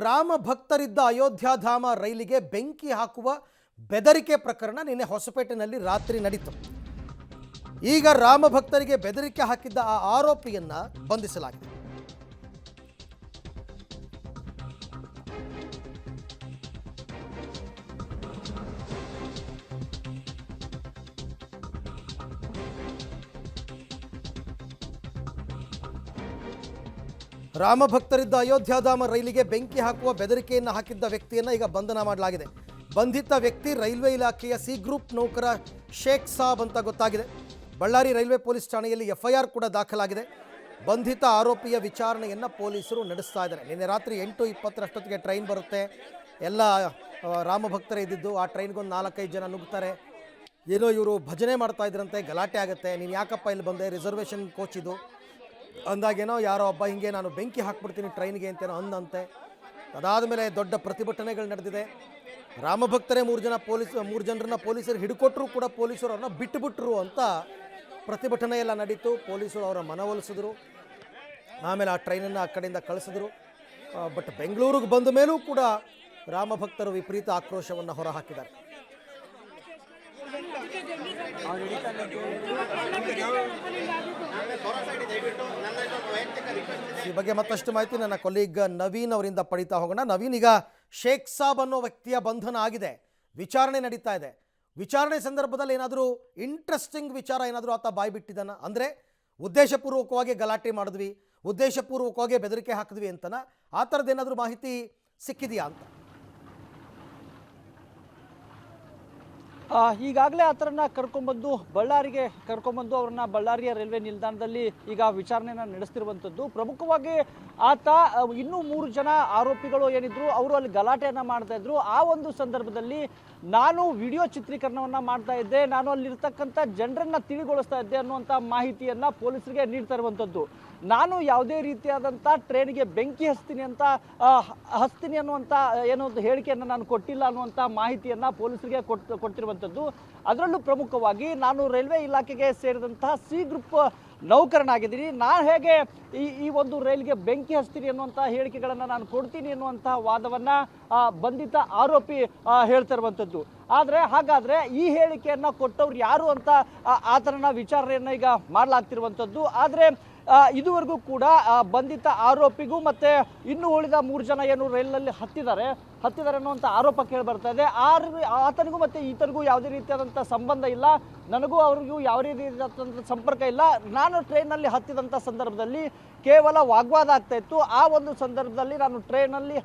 ರಾಮ ಭಕ್ತರಿದ್ದ ಅಯೋಧ್ಯಾಧಾಮ ರೈಲಿಗೆ ಬೆಂಕಿ ಹಾಕುವ ಬೆದರಿಕೆ ಪ್ರಕರಣ ನಿನ್ನೆ ಹೊಸಪೇಟೆನಲ್ಲಿ ರಾತ್ರಿ ನಡೆಯಿತು. ಈಗ ರಾಮ ಭಕ್ತರಿಗೆ ಬೆದರಿಕೆ ಹಾಕಿದ್ದ ಆ ಆರೋಪಿಯನ್ನ ಬಂಧಿಸಲಾಗಿದೆ. ರಾಮ ಭಕ್ತರಿದ್ದ ಅಯೋಧ್ಯಾಧಾಮ ರೈಲಿಗೆ ಬೆಂಕಿ ಹಾಕುವ ಬೆದರಿಕೆಯನ್ನು ಹಾಕಿದ್ದ ವ್ಯಕ್ತಿಯನ್ನು ಈಗ ಬಂಧನ ಮಾಡಲಾಗಿದೆ. ಬಂಧಿತ ವ್ಯಕ್ತಿ ರೈಲ್ವೆ ಇಲಾಖೆಯ ಸಿ ಗ್ರೂಪ್ ನೌಕರ ಶೇಖ್ ಸಾಬ್ ಅಂತ ಗೊತ್ತಾಗಿದೆ. ಬಳ್ಳಾರಿ ರೈಲ್ವೆ ಪೊಲೀಸ್ ಠಾಣೆಯಲ್ಲಿ ಎಫ್ಐಆರ್ ಕೂಡ ದಾಖಲಾಗಿದೆ. ಬಂಧಿತ ಆರೋಪಿಯ ವಿಚಾರಣೆಯನ್ನು ಪೊಲೀಸರು ನಡೆಸ್ತಾ ಇದ್ದಾರೆ. ನಿನ್ನೆ ರಾತ್ರಿ 8:20 ಟ್ರೈನ್ ಬರುತ್ತೆ. ಎಲ್ಲ ರಾಮ ಭಕ್ತರೇ ಇದ್ದಿದ್ದು. ಆ ಟ್ರೈನ್ಗೊಂದು 4-5 ಜನ ನುಗ್ತಾರೆ. ಏನೋ ಇವರು ಭಜನೆ ಮಾಡ್ತಾ ಇದ್ರಂತೆ, ಗಲಾಟೆ ಆಗುತ್ತೆ. ನೀನು ಯಾಕಪ್ಪ ಇಲ್ಲಿ ಬಂದೆ, ರಿಸರ್ವೇಷನ್ ಕೋಚ್ ಇದು ಅಂದಾಗೇನೋ ಯಾರೋ ಒಬ್ಬ ಹಿಂಗೆ ನಾನು ಬೆಂಕಿ ಹಾಕ್ಬಿಡ್ತೀನಿ ಟ್ರೈನ್ಗೆ ಅಂತೇನೋ ಅಂದಂತೆ. ಅದಾದ ಮೇಲೆ ದೊಡ್ಡ ಪ್ರತಿಭಟನೆಗಳು ನಡೆದಿದೆ. ರಾಮಭಕ್ತರೇ 3 ಜನರನ್ನ ಪೊಲೀಸರು ಹಿಡ್ಕೊಟ್ರು ಕೂಡ ಪೊಲೀಸರು ಅವ್ರನ್ನ ಬಿಟ್ಟುಬಿಟ್ರು ಅಂತ ಪ್ರತಿಭಟನೆ ಎಲ್ಲ ನಡೀತು. ಪೊಲೀಸರು ಅವರ ಮನವೊಲಿಸಿದ್ರು. ಆಮೇಲೆ ಆ ಟ್ರೈನನ್ನು ಆ ಕಡೆಯಿಂದ ಕಳಿಸಿದ್ರು. ಬಟ್ ಬೆಂಗಳೂರಿಗೆ ಬಂದ ಮೇಲೂ ಕೂಡ ರಾಮಭಕ್ತರು ವಿಪರೀತ ಆಕ್ರೋಶವನ್ನು ಹೊರಹಾಕಿದ್ದಾರೆ. ಈ ಬಗ್ಗೆ ಮತ್ತಷ್ಟು ಮಾಹಿತಿ ನನ್ನ ಕೊಲೀಗ್ ನವೀನ್ ಅವರಿಂದ ಪಡಿತಾ ಹೋಗೋಣ. ನವೀನ್, ಈಗ ಶೇಖ್ ಸಾಬ್ ಅನ್ನೋ ವ್ಯಕ್ತಿಯ ಬಂಧನ ಆಗಿದೆ, ವಿಚಾರಣೆ ನಡೀತಾ ಇದೆ. ವಿಚಾರಣೆ ಸಂದರ್ಭದಲ್ಲಿ ಏನಾದರೂ ಇಂಟ್ರೆಸ್ಟಿಂಗ್ ವಿಚಾರ ಏನಾದರೂ ಆತ ಬಾಯಿ ಬಿಟ್ಟಿದ್ದಾನ? ಅಂದರೆ ಉದ್ದೇಶಪೂರ್ವಕವಾಗಿ ಗಲಾಟೆ ಮಾಡಿದ್ವಿ, ಉದ್ದೇಶಪೂರ್ವಕವಾಗಿ ಬೆದರಿಕೆ ಹಾಕಿದ್ವಿ ಅಂತನ, ಆ ಥರದ್ದೇನಾದರೂ ಮಾಹಿತಿ ಸಿಕ್ಕಿದೆಯಾ ಅಂತ? ಈಗಾಗಲೇ ಆ ಥರನ ಬಳ್ಳಾರಿಗೆ ಕರ್ಕೊಂಡ್ಬಂದು ಅವ್ರನ್ನ ಬಳ್ಳಾರಿಯ ರೈಲ್ವೆ ನಿಲ್ದಾಣದಲ್ಲಿ ಈಗ ವಿಚಾರಣೆನ ನಡೆಸ್ತಿರುವಂಥದ್ದು. ಪ್ರಮುಖವಾಗಿ ಆತ ಇನ್ನೂ 3 ಜನ ಆರೋಪಿಗಳು ಏನಿದ್ರು ಅವರು ಅಲ್ಲಿ ಗಲಾಟೆಯನ್ನು ಮಾಡ್ತಾ ಇದ್ರು. ಆ ಒಂದು ಸಂದರ್ಭದಲ್ಲಿ ನಾನು ವಿಡಿಯೋ ಚಿತ್ರೀಕರಣವನ್ನು ಮಾಡ್ತಾ ಇದ್ದೆ, ನಾನು ಅಲ್ಲಿರ್ತಕ್ಕಂಥ ಜನರನ್ನ ತಿಳಿಗೊಳಿಸ್ತಾ ಇದ್ದೆ ಅನ್ನುವಂಥ ಮಾಹಿತಿಯನ್ನು ಪೊಲೀಸರಿಗೆ ನೀಡ್ತಾ ಇರುವಂಥದ್ದು. ನಾನು ಯಾವುದೇ ರೀತಿಯಾದಂಥ ಟ್ರೈನಿಗೆ ಬೆಂಕಿ ಹಚ್ತೀನಿ ಅನ್ನುವಂಥ ಏನೋ ಒಂದು ಹೇಳಿಕೆಯನ್ನು ನಾನು ಕೊಟ್ಟಿಲ್ಲ ಅನ್ನುವಂಥ ಮಾಹಿತಿಯನ್ನು ಪೊಲೀಸರಿಗೆ ಕೊಡ್ತಿರುವಂಥದ್ದು. ಅದರಲ್ಲೂ ಪ್ರಮುಖವಾಗಿ ನಾನು ರೈಲ್ವೆ ಇಲಾಖೆಗೆ ಸೇರಿದಂತಹ ಸಿ ಗ್ರೂಪ್ ನೌಕರನಾಗಿದ್ದೀನಿ. ನಾನು ಹೇಗೆ ಈ ಒಂದು ರೈಲ್ಗೆ ಬೆಂಕಿ ಹಚ್ತೀನಿ ಅನ್ನುವಂಥ ಹೇಳಿಕೆಗಳನ್ನು ನಾನು ಕೊಡ್ತೀನಿ ಅನ್ನುವಂಥ ವಾದವನ್ನು ಬಂಧಿತ ಆರೋಪಿ ಹೇಳ್ತಾ ಇರುವಂಥದ್ದು. ಹಾಗಾದರೆ ಈ ಹೇಳಿಕೆಯನ್ನು ಕೊಟ್ಟವ್ರು ಯಾರು ಅಂತ ಆ ಥರನ ವಿಚಾರಣೆಯನ್ನು ಈಗ ಮಾಡಲಾಗ್ತಿರುವಂಥದ್ದು. ಆದರೆ ಇದುವರೆಗೂ ಕೂಡ ಬಂಧಿತ ಆರೋಪಿಗೂ ಮತ್ತು ಇನ್ನೂ ಉಳಿದ 3 ಜನ ಏನು ರೈಲಿನಲ್ಲಿ ಹತ್ತಿದ್ದಾರೆ ಅನ್ನುವಂಥ ಆರೋಪ ಕೇಳಿ ಬರ್ತಾ ಇದೆ. ಆತನಿಗೂ ಮತ್ತು ಈತನಿಗೂ ಯಾವುದೇ ರೀತಿಯಾದಂಥ ಸಂಬಂಧ ಇಲ್ಲ, ನನಗೂ ಅವ್ರಿಗೂ ಯಾವುದೇ ರೀತಿಯಾದಂಥ ಸಂಪರ್ಕ ಇಲ್ಲ. ನಾನು ಟ್ರೈನಲ್ಲಿ ಹತ್ತಿದಂಥ ಸಂದರ್ಭದಲ್ಲಿ ಕೇವಲ ವಾಗ್ವಾದ ಆಗ್ತಾ ಇತ್ತು. ಆ ಒಂದು ಸಂದರ್ಭದಲ್ಲಿ ನಾನು ಟ್ರೈನಲ್ಲಿ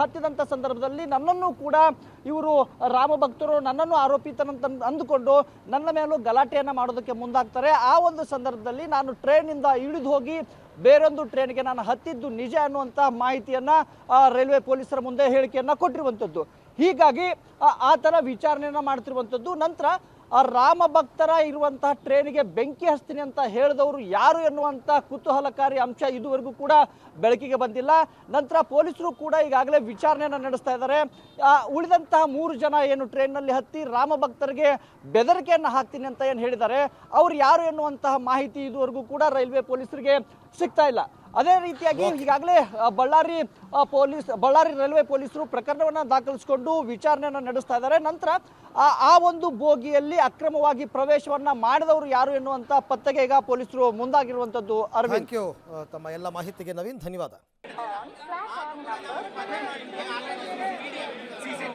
ಹತ್ತಿದಂಥ ಸಂದರ್ಭದಲ್ಲಿ ನನ್ನನ್ನು ಕೂಡ ಇವರು ರಾಮ ಭಕ್ತರು ನನ್ನನ್ನು ಆರೋಪಿತನಂತ ಅಂದುಕೊಂಡು ನನ್ನ ಮೇಲೂ ಗಲಾಟೆಯನ್ನು ಮಾಡೋದಕ್ಕೆ ಮುಂದಾಗ್ತಾರೆ. ಆ ಒಂದು ಸಂದರ್ಭದಲ್ಲಿ ನಾನು ಟ್ರೈನಿಂದ ಇಳಿದು ಹೋಗಿ ಬೇರೊಂದು ಟ್ರೈನ್ಗೆ ನಾನು ಹತ್ತಿದ್ದು ನಿಜ ಅನ್ನುವಂಥ ಮಾಹಿತಿಯನ್ನು ರೈಲ್ವೆ ಪೊಲೀಸರ ಮುಂದೆ ಹೇಳಿಕೆಯನ್ನು ಕೊಟ್ಟಿರುವಂಥದ್ದು. ಹೀಗಾಗಿ ಆ ಥರ ವಿಚಾರಣೆಯನ್ನು ಮಾಡ್ತಿರುವಂಥದ್ದು. ನಂತರ ರಾಮ ಭಕ್ತರ ಇರುವಂತಹ ಟ್ರೈನಿಗೆ ಬೆಂಕಿ ಹಚ್ತೀನಿ ಅಂತ ಹೇಳಿದವರು ಯಾರು ಎನ್ನುವಂಥ ಕುತೂಹಲಕಾರಿ ಅಂಶ ಇದುವರೆಗೂ ಕೂಡ ಬೆಳಕಿಗೆ ಬಂದಿಲ್ಲ. ನಂತರ ಪೊಲೀಸರು ಕೂಡ ಈಗಾಗಲೇ ವಿಚಾರಣೆಯನ್ನು ನಡೆಸ್ತಾ ಇದ್ದಾರೆ. ಉಳಿದಂತಹ 3 ಜನ ಏನು ಟ್ರೈನ್ನಲ್ಲಿ ಹತ್ತಿ ರಾಮ ಭಕ್ತರಿಗೆ ಬೆದರಿಕೆಯನ್ನು ಹಾಕ್ತೀನಿ ಅಂತ ಏನು ಹೇಳಿದ್ದಾರೆ, ಅವ್ರು ಯಾರು ಎನ್ನುವಂತಹ ಮಾಹಿತಿ ಇದುವರೆಗೂ ಕೂಡ ರೈಲ್ವೆ ಪೊಲೀಸರಿಗೆ ಸಿಗ್ತಾ ಇಲ್ಲ. ಅದೇ ರೀತಿಯಾಗಿ ಈಗಾಗಲೇ ಬಳ್ಳಾರಿ ರೈಲ್ವೆ ಪೊಲೀಸರು ಪ್ರಕರಣವನ್ನು ದಾಖಲಿಸಿಕೊಂಡು ವಿಚಾರಣೆಯನ್ನು ನಡೆಸ್ತಾ ಇದ್ದಾರೆ. ನಂತರ ಆ ಒಂದು ಬೋಗಿಯಲ್ಲಿ ಅಕ್ರಮವಾಗಿ ಪ್ರವೇಶವನ್ನ ಮಾಡಿದವರು ಯಾರು ಎನ್ನುವಂತ ಪತ್ತೆಗೆ ಈಗ ಪೊಲೀಸರು ಮುಂದಾಗಿರುವಂತದ್ದು. ಥ್ಯಾಂಕ್ ಯು ತಮ್ಮ ಎಲ್ಲ ಮಾಹಿತಿಗೆ ನವೀನ್, ಧನ್ಯವಾದ.